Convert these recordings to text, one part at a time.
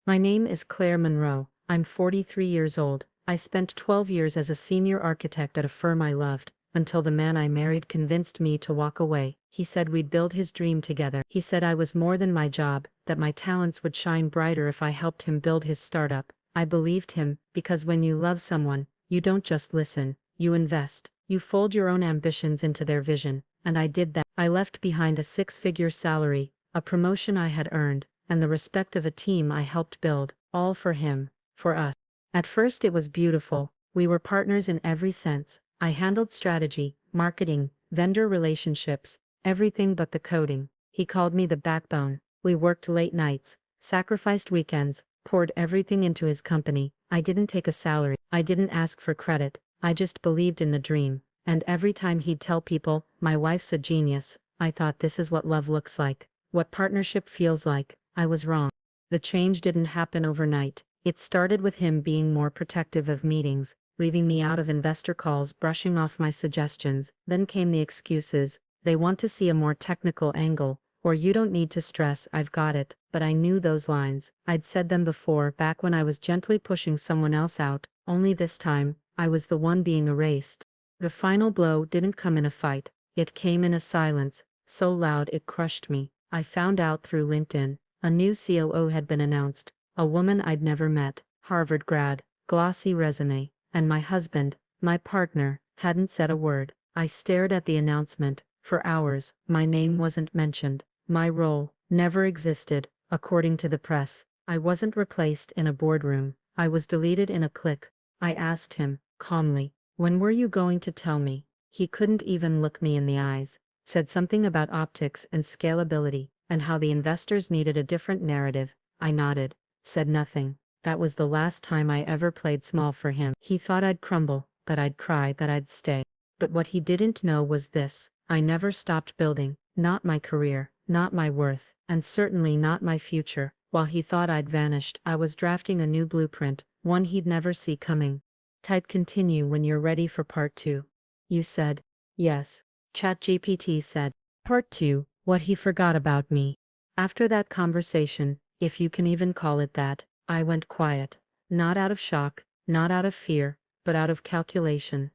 My name is Claire Monroe. I'm 43 years old. I spent 12 years as a senior architect at a firm I loved, until the man I married convinced me to walk away. He said we'd build his dream together. He said I was more than my job, that my talents would shine brighter if I helped him build his startup. I believed him, because when you love someone, you don't just listen, you invest. You fold your own ambitions into their vision, and I did that. I left behind a six-figure salary, a promotion I had earned, and the respect of a team I helped build, all for him, for us. At first it was beautiful. We were partners in every sense. I handled strategy, marketing, vendor relationships, everything but the coding. He called me the backbone. We worked late nights, sacrificed weekends, poured everything into his company. I didn't take a salary. I didn't ask for credit. I just believed in the dream. And every time he'd tell people, my wife's a genius, I thought this is what love looks like, what partnership feels like. I was wrong. The change didn't happen overnight. It started with him being more protective of meetings, leaving me out of investor calls, brushing off my suggestions. Then came the excuses. They want to see a more technical angle, or you don't need to stress, I've got it. But I knew those lines. I'd said them before, back when I was gently pushing someone else out, only this time, I was the one being erased. The final blow didn't come in a fight. It came in a silence, so loud it crushed me. I found out through LinkedIn. A new COO had been announced, a woman I'd never met, Harvard grad, glossy resume, and my husband, my partner, hadn't said a word. I stared at the announcement, for hours. My name wasn't mentioned. My role never existed, according to the press. I wasn't replaced in a boardroom. I was deleted in a click. I asked him, calmly, when were you going to tell me? He couldn't even look me in the eyes. Said something about optics and scalability, and how the investors needed a different narrative. I nodded, said nothing. That was the last time I ever played small for him. He thought I'd crumble, that I'd cry, that I'd stay. But what he didn't know was this: I never stopped building, not my career, not my worth, and certainly not my future. While he thought I'd vanished, I was drafting a new blueprint, one he'd never see coming. Type continue when you're ready for part 2. You said, yes. ChatGPT said, part 2, what he forgot about me. After that conversation, if you can even call it that, I went quiet. Not out of shock, not out of fear, but out of calculation.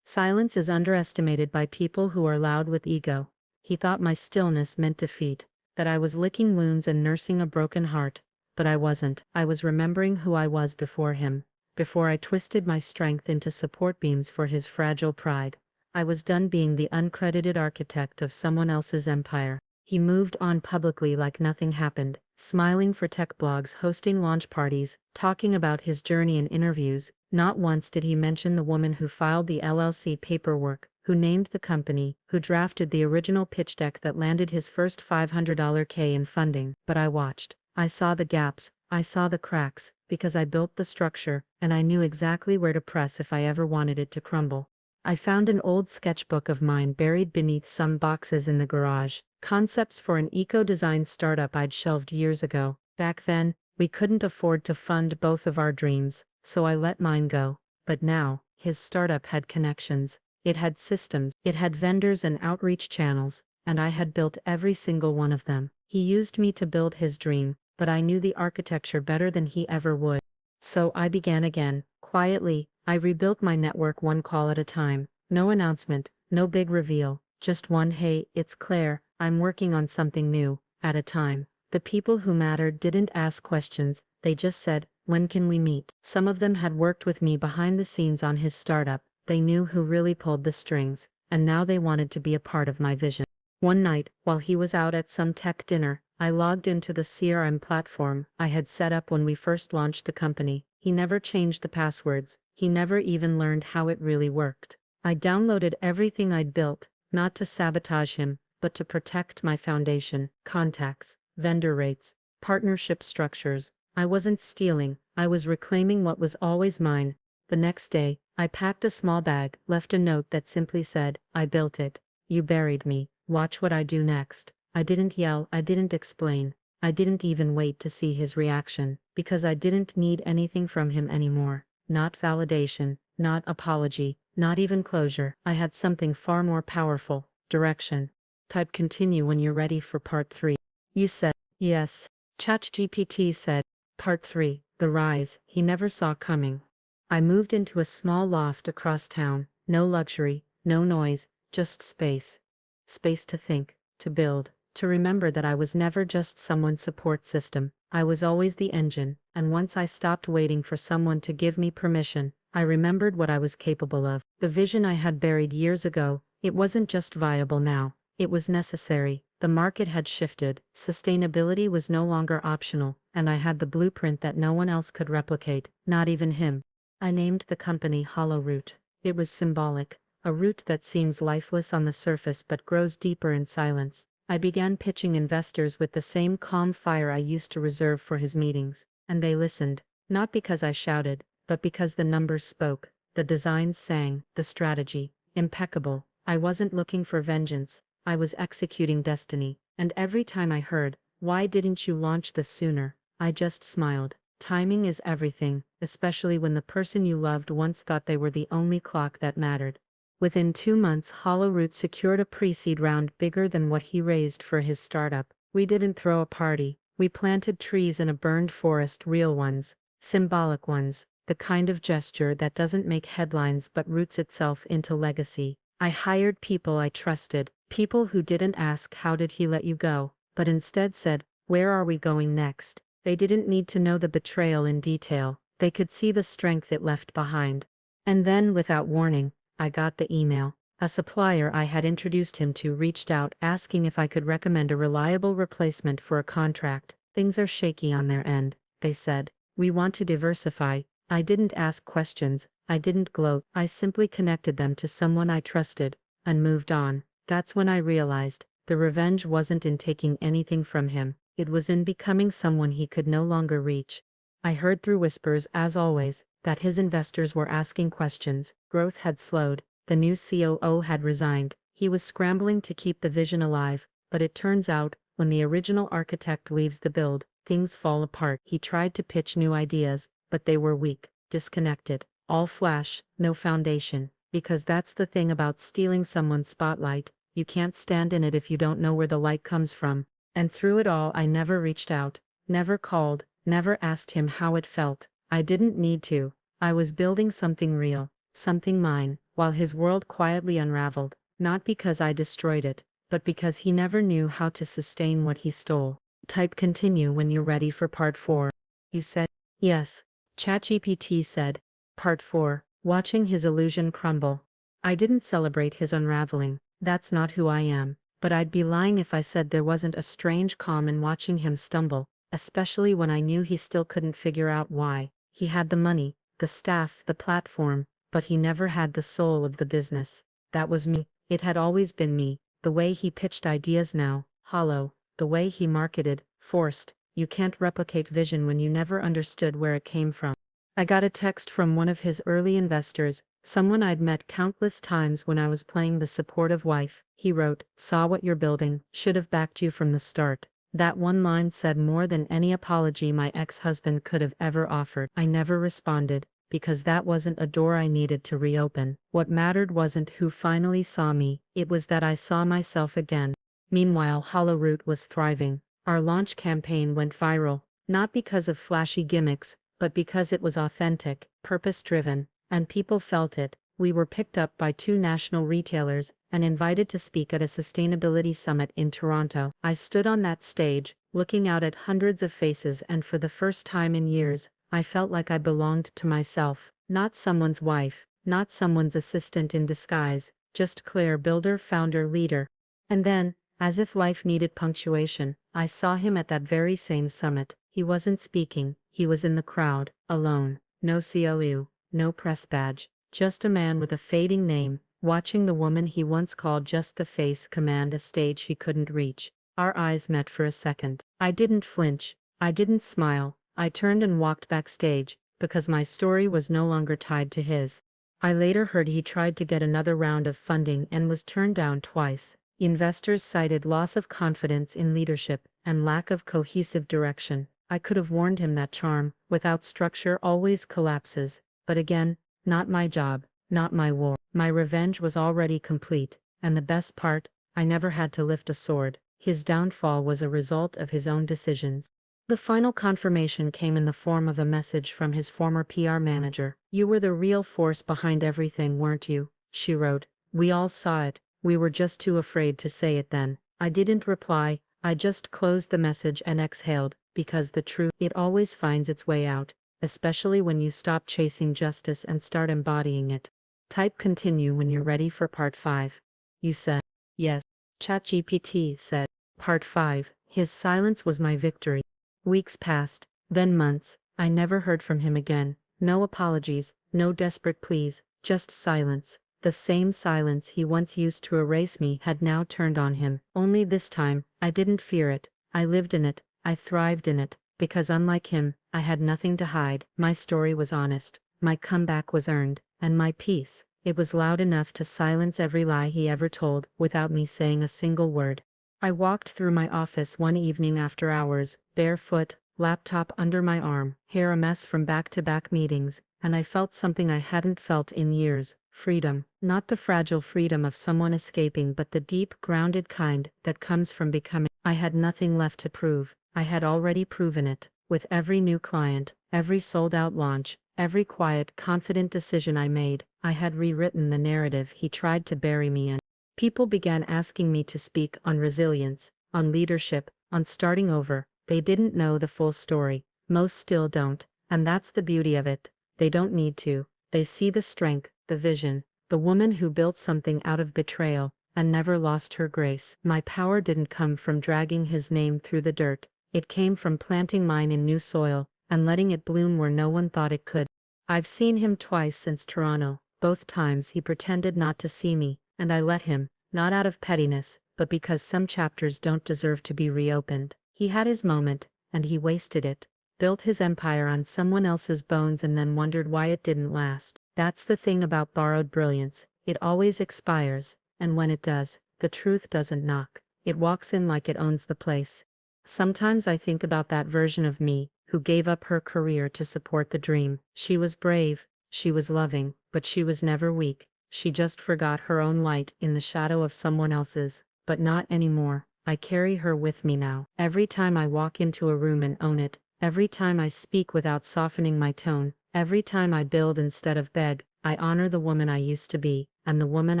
Silence is underestimated by people who are loud with ego. He thought my stillness meant defeat, that I was licking wounds and nursing a broken heart, but I wasn't. I was remembering who I was before him, before I twisted my strength into support beams for his fragile pride. I was done being the uncredited architect of someone else's empire. He moved on publicly like nothing happened, smiling for tech blogs, hosting launch parties, talking about his journey in interviews. Not once did he mention the woman who filed the LLC paperwork, who named the company, who drafted the original pitch deck that landed his first $500K in funding. But I watched. I saw the gaps, I saw the cracks, because I built the structure, and I knew exactly where to press if I ever wanted it to crumble. I found an old sketchbook of mine buried beneath some boxes in the garage, concepts for an eco-design startup I'd shelved years ago. Back then, we couldn't afford to fund both of our dreams, so I let mine go. But now, his startup had connections, it had systems, it had vendors and outreach channels, and I had built every single one of them. He used me to build his dream, but I knew the architecture better than he ever would. So I began again, quietly. I rebuilt my network one call at a time. No announcement, no big reveal, just one "Hey, it's Claire, I'm working on something new," at a time. The people who mattered didn't ask questions, they just said, when can we meet? Some of them had worked with me behind the scenes on his startup. They knew who really pulled the strings, and now they wanted to be a part of my vision. One night, while he was out at some tech dinner, I logged into the CRM platform I had set up when we first launched the company. He never changed the passwords. He never even learned how it really worked. I downloaded everything I'd built, not to sabotage him, but to protect my foundation, contacts, vendor rates, partnership structures. I wasn't stealing, I was reclaiming what was always mine. The next day, I packed a small bag, left a note that simply said, I built it. You buried me. Watch what I do next. I didn't yell, I didn't explain. I didn't even wait to see his reaction, because I didn't need anything from him anymore. Not validation, not apology, not even closure. I had something far more powerful: direction. Type continue when you're ready for part 3. You said, yes. ChatGPT said, Part 3. The Rise He Never Saw Coming. I moved into a small loft across town, no luxury, no noise, just space. Space to think, to build, to remember that I was never just someone's support system. I was always the engine, and once I stopped waiting for someone to give me permission, I remembered what I was capable of. The vision I had buried years ago, it wasn't just viable now, it was necessary. The market had shifted, sustainability was no longer optional, and I had the blueprint that no one else could replicate, not even him. I named the company Hollow Root. It was symbolic, a root that seems lifeless on the surface but grows deeper in silence. I began pitching investors with the same calm fire I used to reserve for his meetings, and they listened, not because I shouted, but because the numbers spoke, the designs sang, the strategy, impeccable. I wasn't looking for vengeance, I was executing destiny, and every time I heard, "Why didn't you launch this sooner?" I just smiled. Timing is everything, especially when the person you loved once thought they were the only clock that mattered. Within 2 months, Hollow Root secured a pre-seed round bigger than what he raised for his startup. We didn't throw a party, we planted trees in a burned forest, real ones, symbolic ones, the kind of gesture that doesn't make headlines but roots itself into legacy. I hired people I trusted, people who didn't ask "How did he let you go?" but instead said, "Where are we going next?" They didn't need to know the betrayal in detail, they could see the strength it left behind. And then, without warning, I got the email. A supplier I had introduced him to reached out asking if I could recommend a reliable replacement for a contract. "Things are shaky on their end," they said. "We want to diversify." I didn't ask questions, I didn't gloat, I simply connected them to someone I trusted, and moved on. That's when I realized, the revenge wasn't in taking anything from him, it was in becoming someone he could no longer reach. I heard through whispers, as always, that his investors were asking questions. Growth had slowed, the new COO had resigned, he was scrambling to keep the vision alive, but it turns out, when the original architect leaves the build, things fall apart. He tried to pitch new ideas, but they were weak, disconnected, all flash, no foundation, because that's the thing about stealing someone's spotlight, you can't stand in it if you don't know where the light comes from. And through it all I never reached out, never called, never asked him how it felt. I didn't need to. I was building something real, something mine, while his world quietly unraveled, not because I destroyed it, but because he never knew how to sustain what he stole. Type continue when you're ready for part 4. You said, yes. ChatGPT said, part 4, watching his illusion crumble. I didn't celebrate his unraveling, that's not who I am, but I'd be lying if I said there wasn't a strange calm in watching him stumble, especially when I knew he still couldn't figure out why. He had the money, the staff, the platform, but he never had the soul of the business. That was me, it had always been me, the way he pitched ideas now, hollow, the way he marketed, forced. You can't replicate vision when you never understood where it came from. I got a text from one of his early investors, someone I'd met countless times when I was playing the supportive wife. He wrote, "Saw what you're building, should have backed you from the start." That one line said more than any apology my ex-husband could have ever offered. I never responded, because that wasn't a door I needed to reopen. What mattered wasn't who finally saw me, it was that I saw myself again. Meanwhile, Hollow Root was thriving. Our launch campaign went viral, not because of flashy gimmicks, but because it was authentic, purpose-driven, and people felt it. We were picked up by 2 national retailers and invited to speak at a sustainability summit in Toronto. I stood on that stage, looking out at hundreds of faces, and for the first time in years, I felt like I belonged to myself, not someone's wife, not someone's assistant in disguise, just Claire, builder, founder, leader. And then, as if life needed punctuation, I saw him at that very same summit. He wasn't speaking, he was in the crowd, alone, no COU, no press badge, just a man with a fading name, watching the woman he once called just the face command a stage he couldn't reach. Our eyes met for a second. I didn't flinch, I didn't smile, I turned and walked backstage, because my story was no longer tied to his. I later heard he tried to get another round of funding and was turned down twice. Investors cited loss of confidence in leadership and lack of cohesive direction. I could have warned him that charm, without structure, always collapses, but again, not my job, not my war. My revenge was already complete, and the best part, I never had to lift a sword. His downfall was a result of his own decisions. The final confirmation came in the form of a message from his former PR manager. "You were the real force behind everything, weren't you?" she wrote. "We all saw it. We were just too afraid to say it then." I didn't reply, I just closed the message and exhaled, because the truth, it always finds its way out, especially when you stop chasing justice and start embodying it. Type continue when you're ready for part 5. You said. Yes. ChatGPT said. Part 5. His silence was my victory. Weeks passed, then months. I never heard from him again. No apologies, no desperate pleas, just silence. The same silence he once used to erase me had now turned on him. Only this time, I didn't fear it. I lived in it. I thrived in it. Because unlike him, I had nothing to hide. My story was honest. My comeback was earned. And my peace, it was loud enough to silence every lie he ever told, without me saying a single word. I walked through my office one evening after hours, barefoot, laptop under my arm, hair a mess from back-to-back meetings, and I felt something I hadn't felt in years: freedom. Not the fragile freedom of someone escaping, but the deep, grounded kind that comes from becoming. I had nothing left to prove. I had already proven it. With every new client, every sold-out launch, every quiet, confident decision I made, I had rewritten the narrative he tried to bury me in. People began asking me to speak on resilience, on leadership, on starting over. They didn't know the full story. Most still don't, and that's the beauty of it. They don't need to. They see the strength, the vision, the woman who built something out of betrayal, and never lost her grace. My power didn't come from dragging his name through the dirt. It came from planting mine in new soil, and letting it bloom where no one thought it could. I've seen him twice since Toronto. Both times he pretended not to see me, and I let him, not out of pettiness, but because some chapters don't deserve to be reopened. He had his moment, and he wasted it. Built his empire on someone else's bones and then wondered why it didn't last. That's the thing about borrowed brilliance. It always expires, and when it does, the truth doesn't knock. It walks in like it owns the place. Sometimes I think about that version of me, who gave up her career to support the dream. She was brave, she was loving, but she was never weak. She just forgot her own light in the shadow of someone else's. But not anymore. I carry her with me now. Every time I walk into a room and own it, every time I speak without softening my tone, every time I build instead of beg, I honor the woman I used to be, and the woman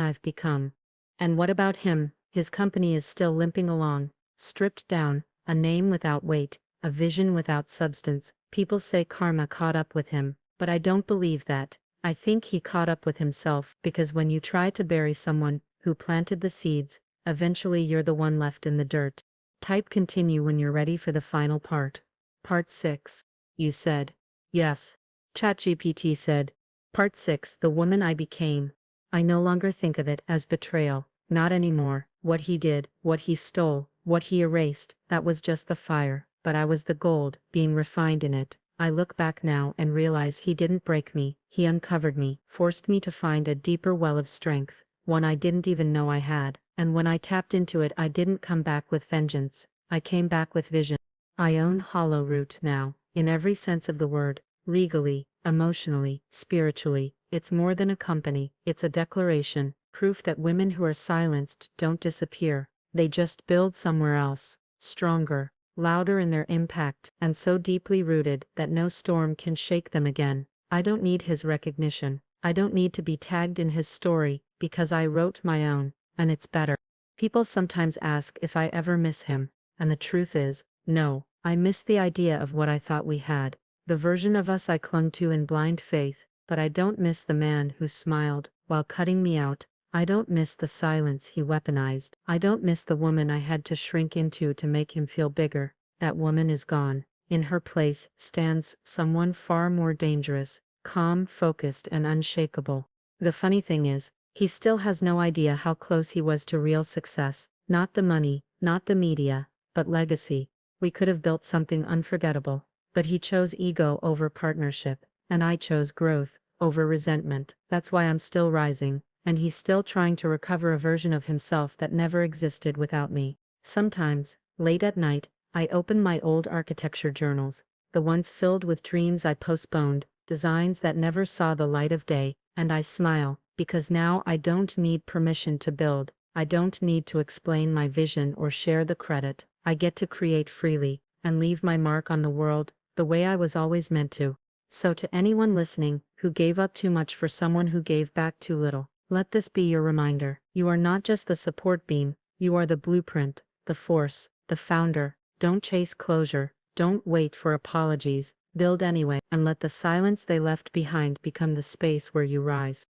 I've become. And what about him? His company is still limping along, stripped down, a name without weight, a vision without substance. People say karma caught up with him, but I don't believe that. I think he caught up with himself, because when you try to bury someone who planted the seeds, eventually you're the one left in the dirt. Type continue when you're ready for the final part. Part 6. You said. Yes. ChatGPT said. Part 6. The woman I became. I no longer think of it as betrayal. Not anymore. What he did, what he stole, what he erased, that was just the fire, but I was the gold, being refined in it. I look back now and realize he didn't break me, he uncovered me, forced me to find a deeper well of strength, one I didn't even know I had, and when I tapped into it I didn't come back with vengeance, I came back with vision. I own Hollow Root now, in every sense of the word, legally, emotionally, spiritually. It's more than a company, it's a declaration, proof that women who are silenced don't disappear, they just build somewhere else, stronger, louder in their impact, and so deeply rooted that no storm can shake them again. I don't need his recognition. I don't need to be tagged in his story, because I wrote my own, and it's better. People sometimes ask if I ever miss him, and the truth is, no. I miss the idea of what I thought we had, the version of us I clung to in blind faith, but I don't miss the man who smiled while cutting me out. I don't miss the silence he weaponized. I don't miss the woman I had to shrink into to make him feel bigger. That woman is gone. In her place stands someone far more dangerous, calm, focused, and unshakable. The funny thing is, he still has no idea how close he was to real success. Not the money, not the media, but legacy. We could have built something unforgettable. But he chose ego over partnership, and I chose growth over resentment. That's why I'm still rising, and he's still trying to recover a version of himself that never existed without me. Sometimes, late at night, I open my old architecture journals, the ones filled with dreams I postponed, designs that never saw the light of day, and I smile, because now I don't need permission to build. I don't need to explain my vision or share the credit. I get to create freely, and leave my mark on the world, the way I was always meant to. So to anyone listening, who gave up too much for someone who gave back too little, let this be your reminder. You are not just the support beam, you are the blueprint, the force, the founder. Don't chase closure, don't wait for apologies, build anyway, and let the silence they left behind become the space where you rise.